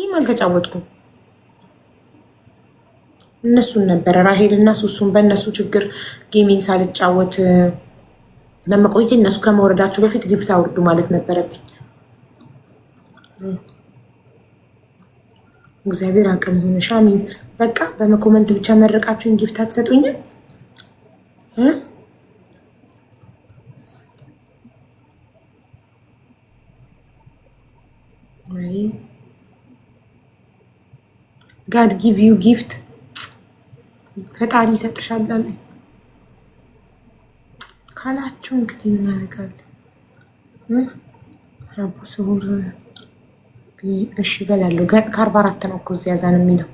እኔም አልተጫወትኩም። እነሱን ነበረ ራሄል እና ሱሱን በእነሱ ችግር ጌሜን ሳልጫወት ለመቆየት እነሱ ከመውረዳቸው በፊት ግፍት አውርዱ ማለት ነበረብኝ። እግዚአብሔር አቅም ሆነሽ አሚን። በቃ በመኮመንት ብቻ መረቃችሁን ጊፍት አትሰጡኝም? ጋድ ጊቭ ዩ ጊፍት ፈጣሪ ይሰጥሻል ካላችሁ እንግዲህ ምን ያደርጋል? አቡ ስሁር እሺ እበላለሁ። ከ44 ነው እኮ እዚህ ያዛን የሚለው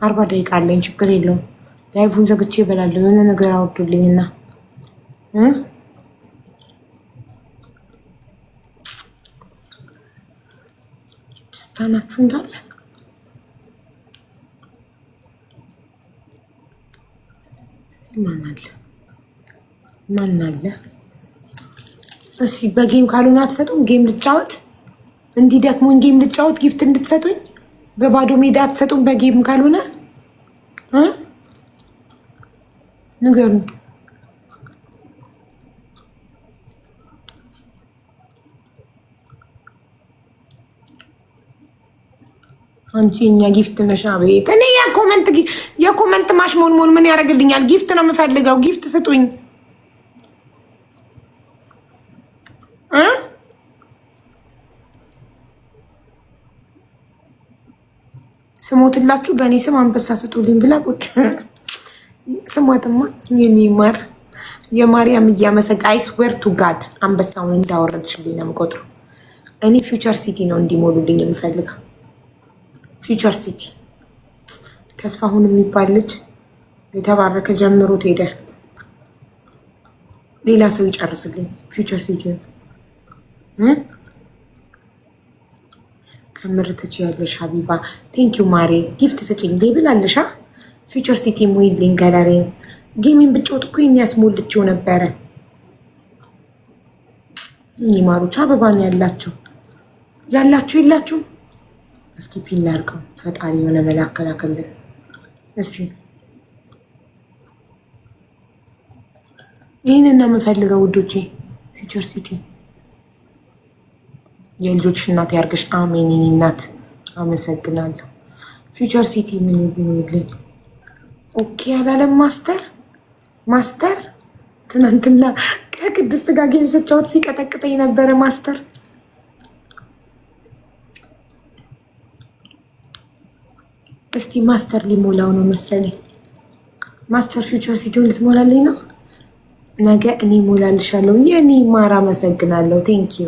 40 ደቂቃ አለኝ። ችግር የለውም። ላይፉን ዘግቼ እበላለሁ። የሆነ ነገር አወርዱልኝና ስታናችሁ እንዳለ ማን አለ? እሺ በጌም ካልሆነ አትሰጡም? ጌም ልጫወት እንዲደክሙኝ ጌም ልጫወት ጊፍት እንድትሰጡኝ በባዶ ሜዳ አትሰጡም? በጌም ካልሆነ ንገሩኝ። አንቺ እኛ ጊፍት ነሽ። አቤት እኔ የኮመንት ማሽሞንሞን ምን ያደርግልኛል? ጊፍት ነው የምፈልገው። ጊፍት ስጡኝ። ስሞትላችሁ በእኔ ስም አንበሳ ስጡልኝ ብላ ቁጭ ስሟትማ የኔ ማር የማርያም እያመሰግ አይስዌር ቱ ጋድ አንበሳውን እንዳወረድሽልኝ ነው የምቆጥረው። እኔ ፊውቸር ሲቲ ነው እንዲሞሉልኝ የምፈልገው። ፊውቸር ሲቲ ተስፋሁን የሚባል ልጅ የተባረከ ጀምሮት ሄደ። ሌላ ሰው ይጨርስልኝ ፊውቸር ሲቲውን። ከምር ትችያለሽ ሀቢባ። ቴንኪዩ ማሬ። ጊፍት ስጭኝ ሌብል አለሻ። ፊውቸር ሲቲ ሙይልኝ ገለሬን። ጌሚን ብጮት እኮ ያስሞልችው ነበረ። ማሮች አበባ ነው ያላችሁ የላችሁ። እስኪ ፒን ላድርገው። ፈጣሪ የሆነ መላከላከልን እስኪ ይህንን ነው የምፈልገው ውዶቼ። ፊውቸር ሲቲ የልጆች እናት ያርግሽ። አሜን የኔ እናት አመሰግናለሁ። ፊውቸር ሲቲ ምን ይሉልኝ? ኦኬ አላለም። ማስተር ትናንትና ከቅድስት ጋር ጌም ስጫወት ሲቀጠቅጠኝ ነበረ። ማስተር እስቲ ማስተር ሊሞላው ነው መሰለኝ። ማስተር ፊውቸር ሲቲውን ልትሞላልኝ ነው። ነገ እኔ ሞላልሻለሁ። የኔ ማር አመሰግናለሁ። ቴንኪዩ